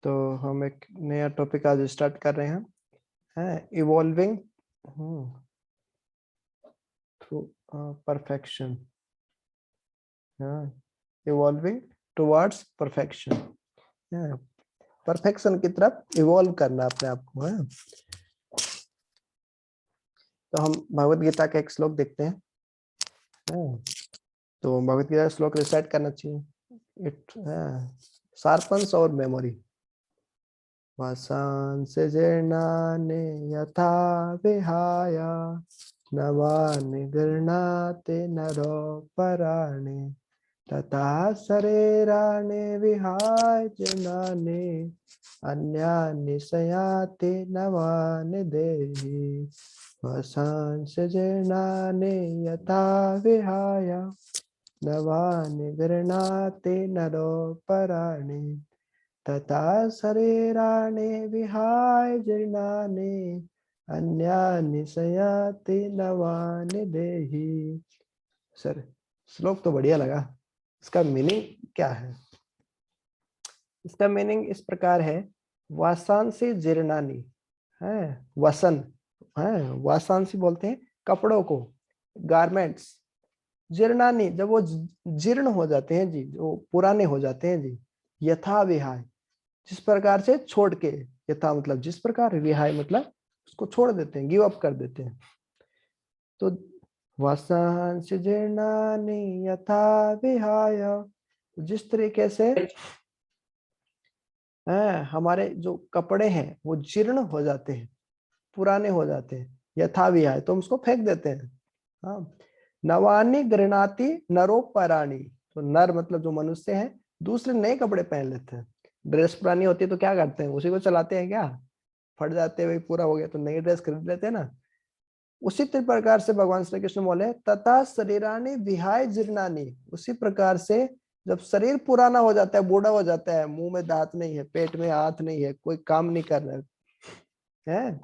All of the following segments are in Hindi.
तो हम एक नया टॉपिक आज स्टार्ट कर रहे हैं evolving through perfection. Evolving towards perfection, perfection की तरफ इवॉल्व करना अपने आप को है। तो हम भगवत गीता का एक श्लोक देखते हैं। तो भगवत गीता श्लोक रिसाइट करना चाहिए। इट शार्पन्स और मेमोरी। वासांस जीर्णानि यथा विहाय नवानि गृह्णाति नरोपराणि तथा शरीराणि विहाय जीर्णानि अन्यानि संयाति नवानि देहि। वासांस जीर्णानि यथा विहाय नवानि गृह्णाति नरोपराणि तथा शरीराणि विहाय जीर्णानि अन्यानि संयाति नवानि देहि। सर श्लोक तो बढ़िया लगा। इसका मीनिंग क्या है? इसका मीनिंग इस प्रकार है, वासांसी जीर्णानि है, वसन है, वासांसी बोलते हैं कपड़ों को, गारमेंट्स। जीर्णानि जब वो जीर्ण हो जाते हैं जी, जो पुराने हो जाते हैं जी। यथा विहाय जिस प्रकार से छोड़ के, यथा मतलब जिस प्रकार, विहाय मतलब उसको छोड़ देते हैं, गिव अप कर देते हैं। तो वासांस जीर्णानि यथा विहाय, जिस तरीके से हमारे जो कपड़े हैं वो जीर्ण हो जाते हैं, पुराने हो जाते हैं, यथा विहाय तो हम उसको फेंक देते हैं। हाँ, नवानि गृह्णाति नरोपराणि, तो नर मतलब जो मनुष्य है दूसरे नए कपड़े पहन लेते हैं। ड्रेस पुरानी होती है तो क्या करते हैं, उसी को चलाते हैं, क्या फट जाते हैं, वही पूरा हो गया तो नई ड्रेस खरीद लेते हैं ना। उसी प्रकार से भगवान श्री कृष्ण बोले तथा शरीरानि विहाय जीर्णानि, उसी प्रकार से जब शरीर पुराना हो जाता है, बूढ़ा हो जाता है, मुंह में दांत नहीं है, पेट में हाथ नहीं है, कोई काम नहीं कर रहा है,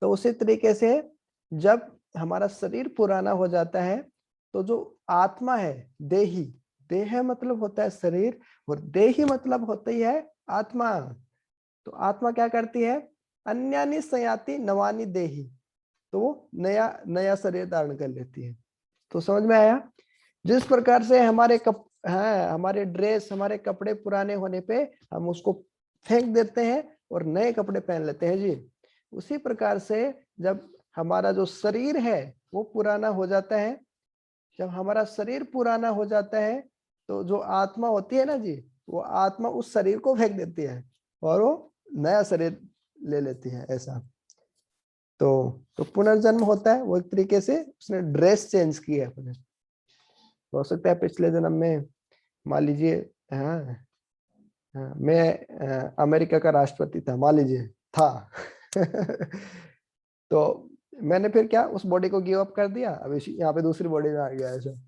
तो उसी तरीके से जब हमारा शरीर पुराना हो जाता है तो जो आत्मा है, देही, देह मतलब होता है शरीर और देही मतलब होता ही है आत्मा। तो आत्मा क्या करती है, अन्यानि संयाति नवानि देही, तो वो नया नया शरीर धारण कर लेती है। तो समझ में आया? जिस प्रकार से हमारे हमारे ड्रेस, हमारे कपड़े पुराने होने पे हम उसको फेंक देते हैं और नए कपड़े पहन लेते हैं जी, उसी प्रकार से जब हमारा जो शरीर है वो पुराना हो जाता है, जब हमारा शरीर पुराना हो जाता है तो जो आत्मा होती है ना जी, वो आत्मा उस शरीर को फेंक देती है और वो नया शरीर ले लेती है। ऐसा तो पुनर्जन्म होता है, वो एक तरीके से उसने ड्रेस चेंज की है अपने। हो सकता है पिछले जन्म में मान लीजिए, हाँ, मैं अमेरिका का राष्ट्रपति था, मान लीजिए था तो मैंने फिर क्या उस बॉडी को गिव अप कर दिया, अब यहाँ पे दूसरी बॉडी में आ गया। ऐसा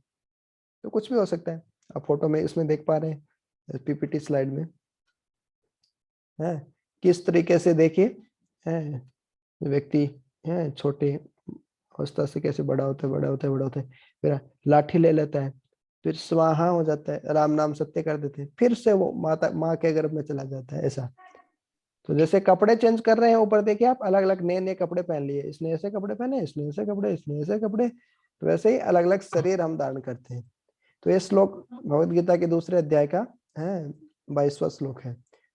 तो कुछ भी हो सकता है। आप फोटो में इसमें देख पा रहे हैं, पीपीटी स्लाइड में है किस तरीके से, देखिए है व्यक्ति है छोटे अवस्था से कैसे बड़ा होता है, बड़ा होता है, बड़ा होता है, फिर लाठी ले लेता है, फिर स्वाहा हो जाता है, राम नाम सत्य कर देते हैं, फिर से वो माँ के गर्भ में चला जाता है। ऐसा तो जैसे कपड़े चेंज कर रहे हैं, ऊपर देखिए आप अलग अलग नए नए कपड़े पहन लिए, इसने ऐसे कपड़े पहने, इसने ऐसे कपड़े, इसने ऐसे कपड़े, तो वैसे ही अलग अलग शरीर हम धारण करते हैं। तो ये श्लोक भगवत गीता के दूसरे अध्याय का है 22वां श्लोक है।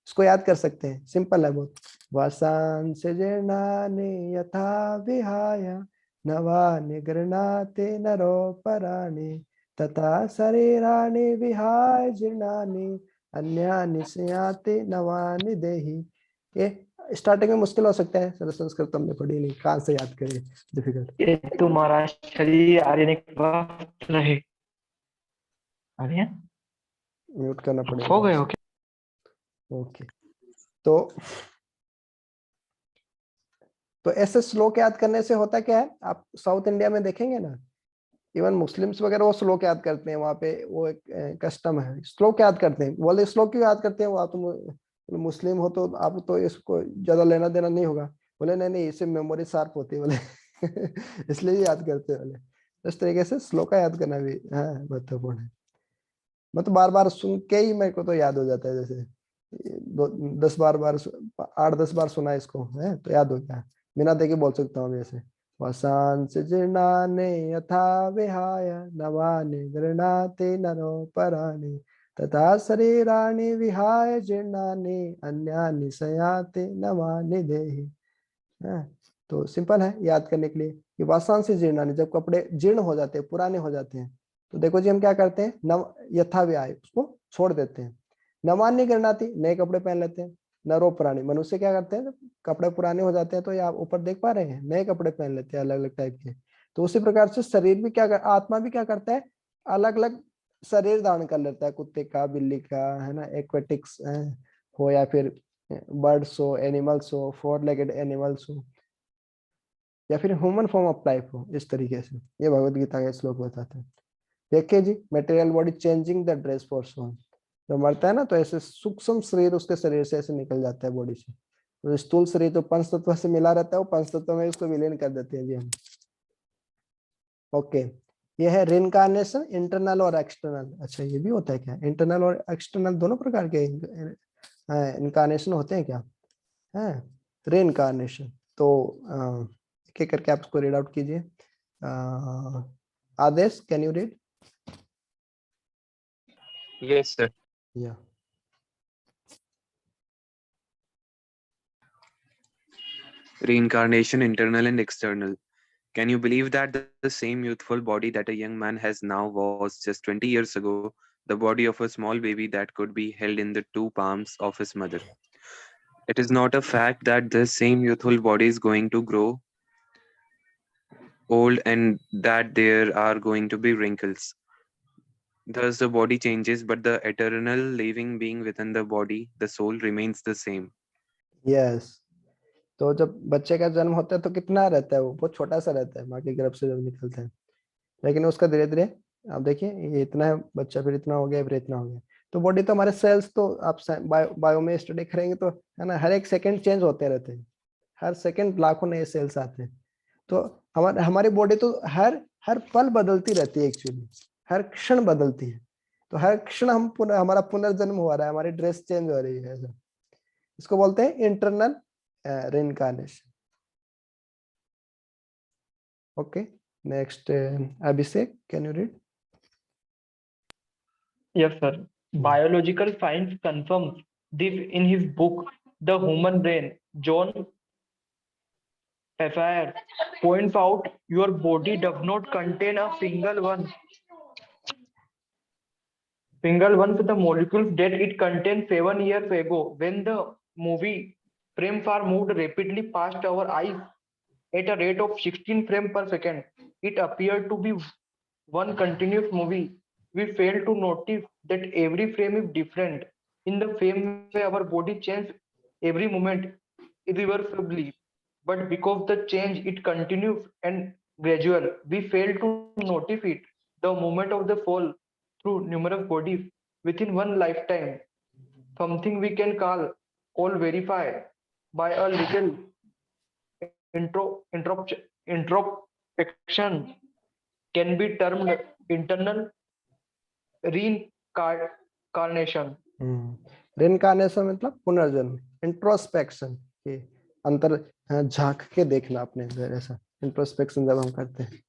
इसको याद कर सकते हैं, सिंपल है बहुत। वासांस जीर्णानि यथा विहाय नवानि गृह्णाति नरोपराणि तथा शरीराणि विहाय जीर्णानि अन्यानि संयाति नवानि देहि। ये स्टार्टिंग में मुश्किल हो सकता है, सर संस्कृत हमने पढ़ी नहीं, कहाँ से याद करें, डिफिकल्ट। ये तुम्हारा शरीर आने के बाद रहे। अरे म्यूट करना हो पड़ेगा। गए हो क्या? ओके, तो ऐसे श्लोक याद करने से होता क्या है, आप साउथ इंडिया में देखेंगे ना, इवन मुस्लिम्स वगैरह वो श्लोक याद करते हैं, वहां पे वो एक कस्टम है, श्लोक याद करते हैं। बोले श्लोक क्यों याद करते हैं, वो आप तो मुस्लिम हो तो आप तो इसको ज्यादा लेना देना नहीं होगा। बोले नहीं नहीं, इससे मेमोरी शार्प होती है बोले इसलिए याद करते हैं बोले। इस तरीके से श्लोक याद करना भी महत्वपूर्ण है। मैं तो बार बार सुन के ही मेरे को तो याद हो जाता है, जैसे 10-12 बार 8-10 बार सुना है इसको, है तो याद हो गया, बिना देखे बोल सकता हूँ ऐसे। वसांस जीर्णानि यथा विहाय नवानि गृह्णाति नरो पराणि तथा शरीराणि विहाय जीर्णानि अन्यानि संयाति नवानि देहि। तो सिंपल है याद करने के लिए कि वासांसी जीर्णानि, जब कपड़े जीर्ण हो जाते हैं, पुराने हो जाते हैं, तो देखो जी हम क्या करते हैं, नव यथा विहाय उसको छोड़ देते हैं, नवान्य गृह्णाति नए कपड़े पहन लेते हैं, नरो प्राणी मनुष्य क्या करते हैं, कपड़े पुराने हो जाते हैं तो ये आप ऊपर देख पा रहे हैं, नए कपड़े पहन लेते हैं अलग अलग टाइप के। तो उसी प्रकार से शरीर भी क्या आत्मा भी क्या करता है, अलग अलग शरीर धारण कर लेता है, कुत्ते का, बिल्ली का, है ना, एक्वेटिक्स हो या फिर बर्ड्स हो, एनिमल्स हो, 4 लेगेड एनिमल्स हो, या फिर ह्यूमन फॉर्म ऑफ लाइफ हो। इस तरीके से ये भगवत गीता का श्लोक बताते हैं। देखिए जी, material body changing the dress for soul, जो मरता है ना तो ऐसे सूक्ष्म शरीर उसके शरीर से ऐसे निकल जाता है बॉडी से, तो स्थूल शरीर तो पंच तत्व से मिला रहता है, वो पंच तत्व में उसको विलीन कर देते हैं जी हम। ओके, ये है रिइंकार्नेशन, इंटरनल और एक्सटर्नल। अच्छा ये भी होता है क्या, इंटरनल और एक्सटर्नल दोनों प्रकार के इनकारनेशन होते हैं क्या, है रिइंकार्नेशन। तो एक एक करके आप इसको रीड आउट कीजिए। Aadesh, can you read? Yes, sir. या Reincarnation, internal and external. Can you believe that the same youthful body that a young man has now was just 20 years ago the body of a small baby that could be held in the two palms of his mother? It is not a fact that the same youthful body is going to grow old and that there are going to be wrinkles. Thus, the body changes, but the eternal living being within the body, the soul, remains the same. Yes, तो जब बच्चे का जन्म होता है तो कितना रहता है, वो बहुत छोटा सा रहता है माँ के गर्भ से जब निकलता है, लेकिन उसका धीरे धीरे आप देखिए ये इतना है बच्चा, फिर इतना हो गया, फिर इतना हो गया। तो बॉडी तो हमारे सेल्स तो आप बायो में स्टडी करेंगे तो है ना, हर एक सेकंड चेंज होते रहते हैं, हर सेकंड लाखों नए सेल्स आते हैं। तो हमारी बॉडी तो हर हर पल बदलती रहती है, एक्चुअली हर क्षण बदलती है। तो हर क्षण हमारा पुनर्जन्म हो रहा है, हमारी ड्रेस चेंज हो रही है, ऐसा इसको बोलते हैं internal reincarnation. Okay, next Abhishek, can you read? Yes, sir. Biological science confirms this in his book, The Human Brain. John Pfeffer points out your body does not contain a single one of the molecules that it contained 7 years ago. When the movie frames are moved rapidly past our eyes at a rate of 16 frames per second, it appeared to be one continuous movie. We fail to notice that every frame is different. In the same way, our body changes every moment irreversibly. But because the change it continues and gradual, we fail to notice it. The moment of the fall through numerous bodies within one lifetime, something we can call verify by a little introspection can be termed internal reincarnation. रिइंकार्नेशन मतलब पुनर्जन्म, इंट्रोस्पेक्शन के अंतर झांक के देखना अपने अंदर, ऐसा इंट्रोस्पेक्शन जब हम करते हैं।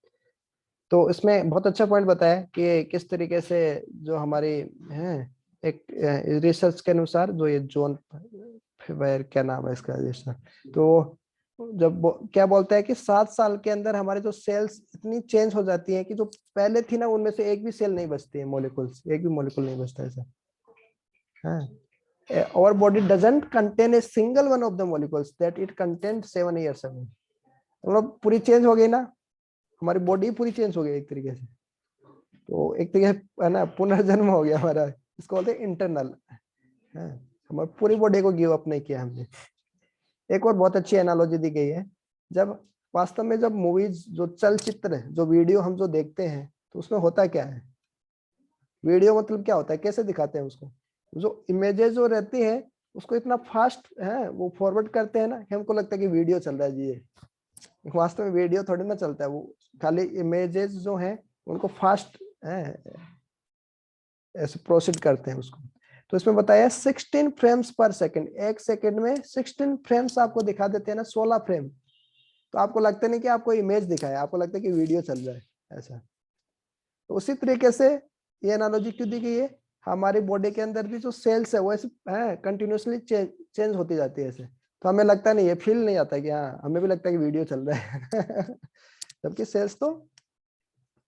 तो इसमें बहुत अच्छा पॉइंट बताया कि किस तरीके से जो हमारी है एक रिसर्च के अनुसार, जो ये जॉन फेवर, क्या नाम है इसका रिसर्च, तो जब क्या बोलता है कि 7 साल के अंदर हमारे जो सेल्स इतनी चेंज हो जाती हैं कि जो पहले थी ना उनमें से एक भी सेल नहीं बचती है, मॉलिक्यूल्स, एक भी मॉलिक्यूल नहीं बचता ऐसा। Our body doesn't contain a single one of the molecules that it contained 7 years ago. मतलब पूरी चेंज हो गई ना, हमारी बॉडी पूरी चेंज हो गई एक तरीके से। तो एक तरीके से है ना, पुनर्जन्म हो गया हमारा, इसको बोलते हैं इंटरनल। हमारी पूरी बॉडी को गिव अप नहीं किया हमने। एक और बहुत अच्छी एनालॉजी दी गई है, जब वास्तव में जब मूवीज, जो चलचित्र, जो वीडियो हम जो देखते हैं, तो उसमें होता क्या है, वीडियो मतलब क्या होता है, कैसे दिखाते हैं उसको, जो इमेजेस जो रहती है उसको इतना फास्ट है वो फॉरवर्ड करते हैं ना कि हमको लगता है कि वीडियो चल रहा है जी, ये वास्तव में वीडियो थोड़ी ना चलता है, वो खाली इमेजेस जो हैं उनको फास्ट ऐसे प्रोसीड करते हैं उसको। तो इसमें बताया 16 फ्रेम्स पर सेकंड, एक सेकंड में 16 फ्रेम्स आपको दिखा देते हैं ना, 16 फ्रेम, तो आपको लगता नहीं कि आपको इमेज दिखाया, आपको लगता है कि वीडियो चल रहा है ऐसा। तो उसी तरीके से ये एनालॉजी क्यों दी गई है, हमारी बॉडी के अंदर भी जो सेल्स है वो ऐसे है कंटिन्यूसली चेंज होती जाती है ऐसे, तो हमें लगता नहीं, ये फील नहीं आता कि हाँ, हमें भी लगता है कि वीडियो चल रहा है जबकि सेल्स तो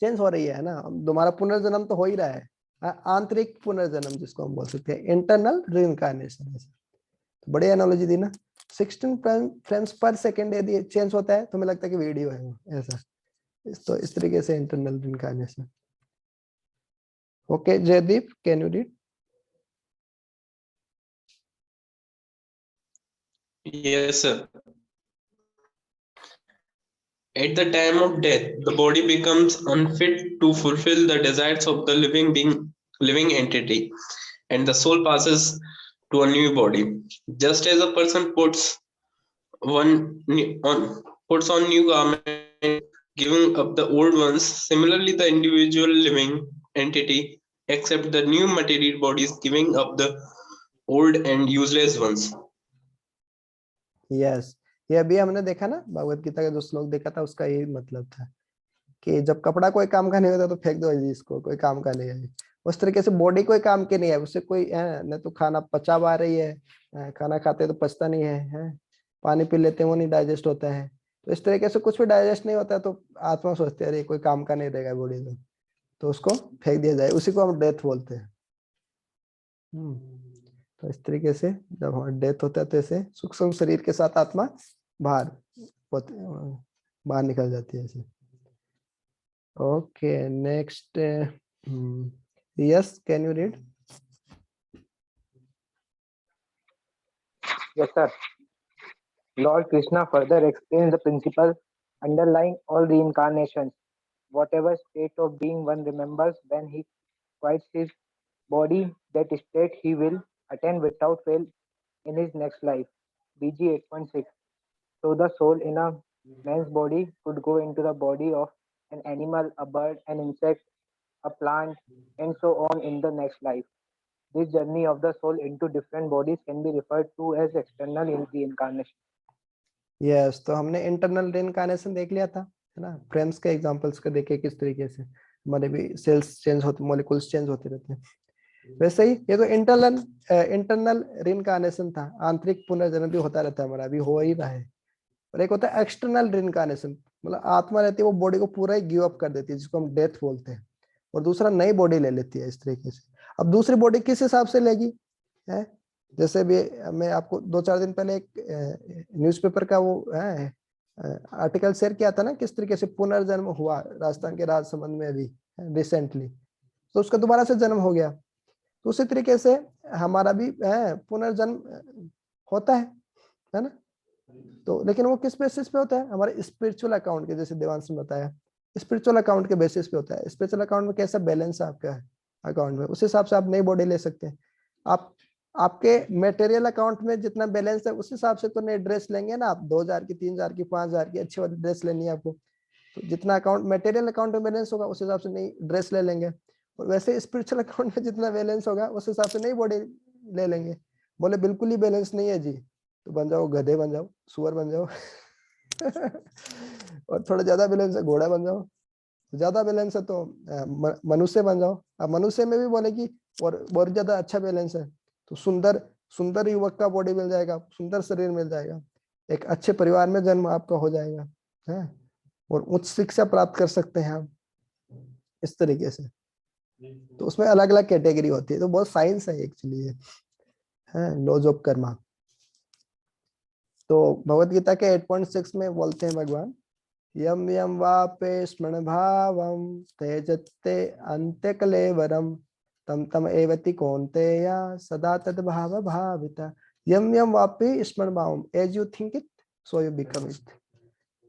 चेंज हो रही है ना, तुम्हारा पुनर्जन्म तो हो ही रहा है, आंतरिक पुनर्जन्म जिसको हम बोल सकते हैं, इंटरनल रीइंकार्नेशन। तो बड़ी एनालॉजी दी ना, 16 फ्रेम्स पर सेकंड यदि चेंज होता है तो हमें लगता है कि वीडियो है वो ऐसा, तो इस तरीके से internal reincarnation. Okay Jaideep, can you read? Yes, sir. At the time of death, the body becomes unfit to fulfill the desires of the living entity, and the soul passes to a new body. Just as a person puts on new garment, giving up the old ones, similarly the individual living entity accept the new material bodies, giving up the old and useless ones. Yes, ये अभी हमने देखा ना, भगवत गीता का जो श्लोक देखा था उसका यही मतलब था कि जब कपड़ा कोई काम का नहीं होता तो फेंक दो जी, इसको कोई काम का नहीं है। उस तरीके से बॉडी कोई काम की नहीं है, उससे कोई न तो खाना पचा पा रही है, खाना खाते तो पचता नहीं है, पानी पी लेते हैं वो नहीं डाइजेस्ट होता है, तो इस तरीके से कुछ भी डाइजेस्ट नहीं होता है, तो आत्मा सोचती है अरे कोई काम का नहीं रहेगा बॉडी में, तो उसको फेंक दिया जाए, उसी को हम डेथ बोलते हैं। तो इस तरीके से जब हमारा डेथ होता है तो ऐसे सूक्ष्म शरीर के साथ आत्मा बाहर निकल जाती है ऐसे। Okay next, yes can you read? Yes, sir. Lord Krishna further explains the principle underlying all reincarnations. Whatever state of being one remembers when he quiets his body, that state he will attain without fail in his next life. BG 8.6. So the soul in a man's body could go into the body of an animal, a bird, an insect, a plant, and so on in the next life. This journey of the soul into different bodies can be referred to as external reincarnation. Yes, तो हमने इंटरनल रीइंकार्नेशन देख लिया था, है ना, फ्रेम्स के एग्जांपल्स को देखे किस तरीके से हमारे भी सेल्स चेंज होते, मॉलिक्यूल्स चेंज होते रहते हैं, वैसे ही ये तो इंटरनल रीइंकार्नेशन था, आंतरिक पुनर्जन्म भी होता रहता है हमारा, अभी हो ही रहा है। और एक होता है एक्सटर्नल रीइंकार्नेशन, मतलब आत्मा रहती है वो बॉडी को पूरा ही गिव अप कर देती है, जिसको हम डेथ बोलते हैं, और दूसरा नई बॉडी ले लेती है इस तरीके से। अब दूसरी बॉडी किस हिसाब से लेगी है, जैसे भी मैं आपको 2-4 दिन पहले एक न्यूज़पेपर का वो है आर्टिकल शेयर किया था ना, किस तरीके से पुनर्जन्म हुआ राजस्थान के राजसमंद में अभी रिसेंटली, तो उसका दोबारा से जन्म हो गया। तो उसी तरीके से हमारा भी पुनर्जन्म होता है ना, तो लेकिन वो किस बेसिस पे होता है, हमारे स्पिरिचुअल अकाउंट के, जैसे देवांश ने बताया स्पिरिचुअल अकाउंट के बेसिस पे होता है। स्पिरिचुअल अकाउंट में कैसा बैलेंस है आपका अकाउंट में, उस हिसाब से आप नई बॉडी ले सकते हैं। आप आपके मटेरियल अकाउंट में जितना बैलेंस है उस हिसाब से तो नई ड्रेस लेंगे ना, आप 2000 की, 3000 की, 5000 की अच्छी वाली ड्रेस लेनी है आपको, तो जितना अकाउंट मटेरियल अकाउंट में बैलेंस होगा उस हिसाब से नई ड्रेस ले लेंगे, और वैसे स्पिरिचुअल अकाउंट में जितना बैलेंस होगा उस हिसाब से नई बॉडी ले लेंगे। बोले बिल्कुल ही बैलेंस नहीं है जी, तो बन जाओ गधे, बन जाओ सुअर, बन जाओ और थोड़ा ज्यादा बैलेंस है घोड़ा बन जाओ, ज्यादा बैलेंस है तो मनुष्य बन जाओ। अब मनुष्य में भी बोले कि और बहुत ज्यादा अच्छा बैलेंस है तो सुंदर युवक का बॉडी मिल जाएगा, सुंदर शरीर मिल जाएगा, एक अच्छे परिवार में जन्म आपका हो जाएगा है, और उच्च शिक्षा प्राप्त कर सकते हैं आप इस तरीके से। तो उसमें अलग अलग कैटेगरी होती है, तो बहुत साइंस है एक्चुअली है, लॉज ऑफ कर्मा। तो भगवत गीता के 8.6 में बोलते हैं भगवान, यम यम वापे स्मरण भावम तेजत्ते अन्त्य कलेवरम तम तम एवति कौन्तेया सदा तद भाव भाविता। यम यम वापे स्मरण भावम, as you think it so you become it.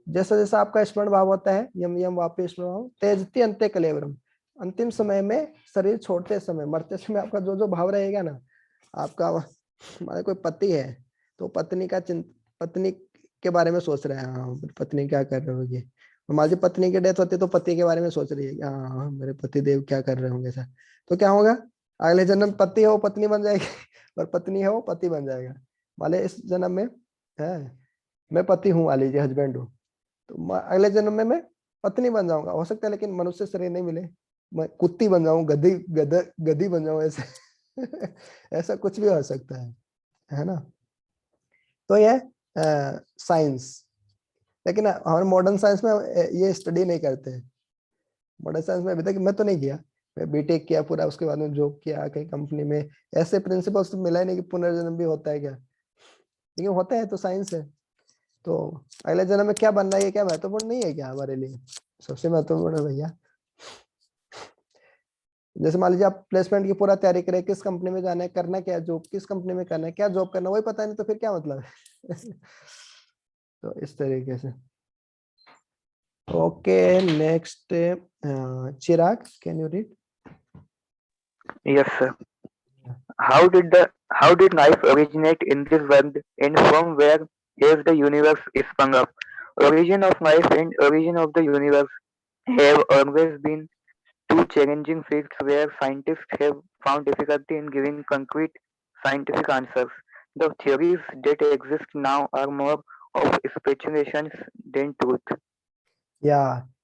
जैसा जैसा आपका स्मरण भाव होता है, यम यम वापे स्मरण भावम तेजति अन्त्य कलेवरम, अंतिम समय में शरीर छोड़ते समय, मरते समय आपका जो जो भाव रहेगा ना, आपका हमारे कोई पति है तो पत्नी के बारे में सोच रहे हैं, हाँ पत्नी क्या कर रहे होगी, हमारी पत्नी की डेथ होती है तो पति के बारे में सोच रही है, हाँ मेरे पति देव क्या कर रहे होंगे सर, तो क्या होगा अगले जन्म पति है वो पत्नी बन जाएगी और पत्नी है वो पति बन जाएगा। मान लीजिए इस जन्म में है मैं पति हूँ, मान लीजिए हस्बैंड हूँ, तो अगले जन्म में मैं पत्नी बन जाऊंगा, हो सकता है, लेकिन मनुष्य शरीर नहीं मिले, मैं कुत्ती बन जाऊं, गधी बन जाऊं, ऐसे ऐसा कुछ भी हो सकता है ना। तो ये साइंस, लेकिन हमारे मॉडर्न साइंस में ये स्टडी नहीं करते हैं। मॉडर्न साइंस में अभी तक मैं तो नहीं किया, मैं बीटेक किया पूरा, उसके बाद में जॉब किया कहीं कंपनी में, ऐसे प्रिंसिपल्स तो मिला ही नहीं कि पुनर्जन्म भी होता है क्या, लेकिन होता है तो साइंस है। तो अगले जन्म में क्या बनना है, ये क्या महत्वपूर्ण नहीं है क्या हमारे लिए? सबसे महत्वपूर्ण है भैया। जैसे मान लीजिए आप प्लेसमेंट की पूरा तैयारी करें, किस कंपनी में जाना है, करना क्या है, जॉब किस कंपनी में करना है, क्या जॉब करना है, वही पता नहीं तो फिर क्या मतलब है तो इस तरीके से। Okay, next Chirag, can you read? Yes, sir. How did life originate in this world, and from where has the universe sprung up? Origin of life and origin of the universe have always been two challenging facts where scientists have found difficulty in giving concrete scientific answers. The theories that exist now are more of speculations than truth. या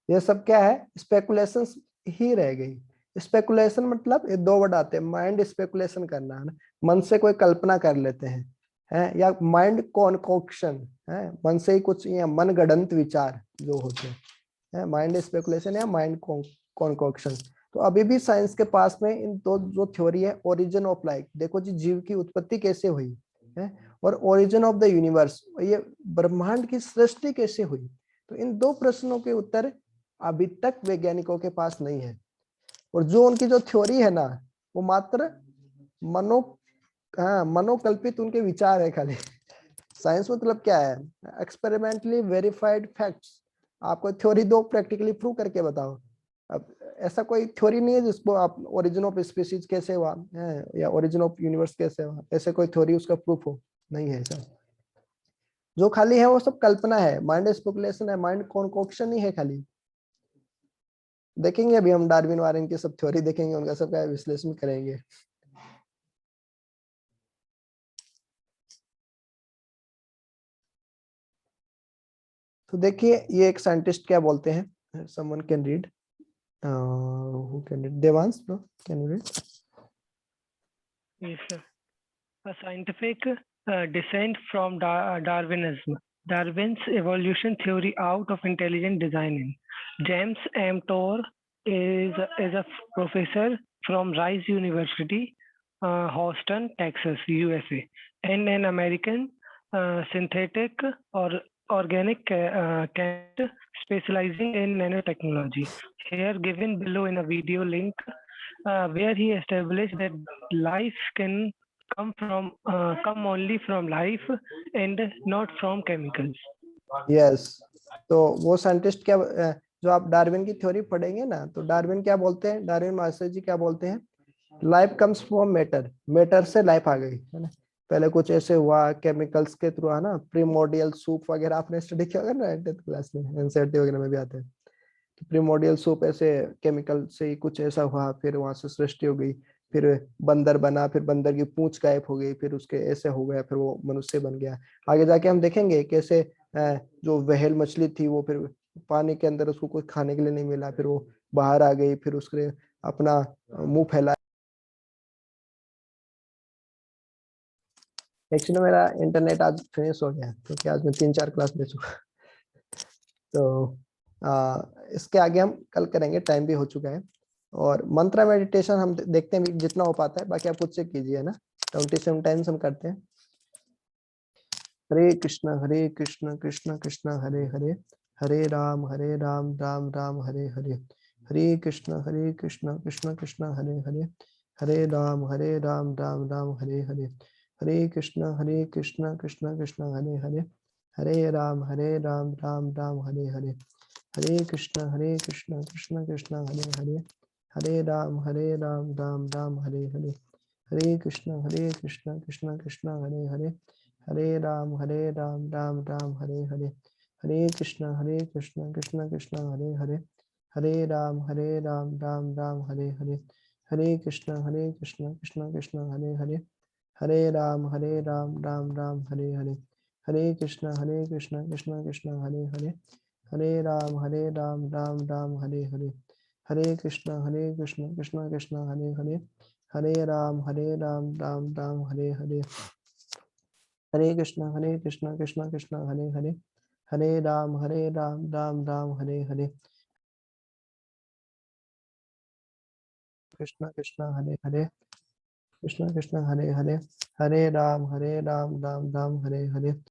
ये सब क्या है, स्पेकुलेशन ही रह गई। स्पेकुलेशन मतलब ये दो वर्ड आते हैं, माइंड स्पेकुलेशन करना है ना, मन से कोई कल्पना कर लेते हैं या माइंड कॉन्कोक्शन है, मन से ही कुछ या मन गढ़ंत विचार जो होते हैं, माइंड स्पेकुलेशन या माइंड कॉन्कोक्शन। तो अभी भी साइंस के पास में इन दो जो थ्योरी है, ओरिजिन ऑफ लाइफ, देखो जी जीव की उत्पत्ति कैसे हुई है, और ओरिजिन ऑफ द यूनिवर्स, ये ब्रह्मांड की सृष्टि कैसे हुई। तो इन दो प्रश्नों के उत्तर अभी तक वैज्ञानिकों के पास नहीं है, और जो उनकी जो थ्योरी है ना, वो मात्र मनोकल्पित उनके विचार है खाली। साइंस मतलब क्या है, एक्सपेरिमेंटली वेरीफाइड फैक्ट्स। आपको थ्योरी दो, प्रैक्टिकली प्रूव करके बताओ। अब ऐसा कोई थ्योरी नहीं है जिसको आप ओरिजिन ऑफ स्पीसीज कैसे हुआ है या ओरिजिन ऑफ यूनिवर्स कैसे हुआ, ऐसे कोई थ्योरी उसका प्रूफ हो, नहीं है सर। जो खाली है वो सब कल्पना है, माइंड स्पेकुलेशन है, माइंड कॉन्कोक्शन ही है खाली। देखेंगे अभी हम डार्विन वार्विन की सब थ्योरी देखेंगे, उनका सबका विश्लेषण करेंगे। तो देखिए ये एक साइंटिस्ट क्या बोलते हैं, someone can read, who can read? Devansh bro, can you read? Yes, sir. A scientific descent from Darwinism. Darwin's evolution theory out of intelligent designing. James M. Tour is a professor from Rice University, Houston, Texas, USA, and an American synthetic or organic chemist specializing in nanotechnology. Here given below in a video link where he established that life can come only from life and not from chemicals. Yes, तो वो साइंटिस्ट क्या जो आप डार्विन की थ्योरी पढ़ेंगे ना, तो डार्विन क्या बोलते हैं, डार्विन मास्टर जी क्या बोलते हैं, life comes from matter, matter से लाइफ आ गई है ना। पहले कुछ ऐसे हुआ केमिकल्स के थ्रू, है ना, प्रीमोर्डियल सूप वगैरह आपने स्टडी किया होगा ना 10th क्लास में, एनसीईआरटी वगैरह में भी आते हैं। तो प्रीमोर्डियल सूप ऐसे केमिकल से ही कुछ ऐसा हुआ, फिर वहां से सृष्टि हो गई, फिर बंदर बना, फिर बंदर की पूंछ गायब हो गई, फिर उसके ऐसे हो गया, फिर वो मनुष्य बन गया। आगे जाके हम देखेंगे कैसे जो व्हेल मछली थी वो फिर पानी के अंदर, उसको कुछ खाने के लिए नहीं मिला, फिर वो बाहर आ गई, फिर उसने अपना मुंह फैला। एक्चुअली मेरा इंटरनेट आज फिनिश हो गया क्योंकि आज मैं 3-4 क्लास ले चुका तो इसके आगे हम कल करेंगे, टाइम भी हो चुका है। और मंत्रा मेडिटेशन हम देखते हैं जितना हो पाता है, बाकी आप खुद से कीजिए ना। 27 टाइम्स हम करते हैं। हरे कृष्ण कृष्ण कृष्ण हरे हरे, हरे राम राम राम हरे हरे, हरे कृष्ण कृष्ण कृष्ण हरे हरे, हरे राम राम राम हरे हरे, हरे कृष्ण कृष्ण कृष्ण हरे हरे, हरे राम राम राम हरे हरे, हरे कृष्ण कृष्ण कृष्ण हरे हरे, हरे राम राम राम हरे हरे, हरे कृष्ण कृष्ण कृष्ण हरे हरे, हरे राम राम राम हरे हरे, हरे कृष्ण कृष्ण कृष्ण हरे हरे, हरे राम राम राम हरे हरे, हरे कृष्ण कृष्ण कृष्ण हरे हरे, हरे राम राम राम हरे हरे, हरे कृष्ण कृष्ण कृष्ण हरे हरे, हरे राम राम राम हरे हरे, हरे कृष्ण कृष्ण कृष्ण हरे हरे, हरे राम राम राम हरे हरे, हरे कृष्ण कृष्ण कृष्ण हरे हरे, हरे राम राम राम हरे हरे, कृष्ण कृष्ण हरे हरे, कृष्ण कृष्ण हरे हरे, हरे राम राम राम हरे हरे,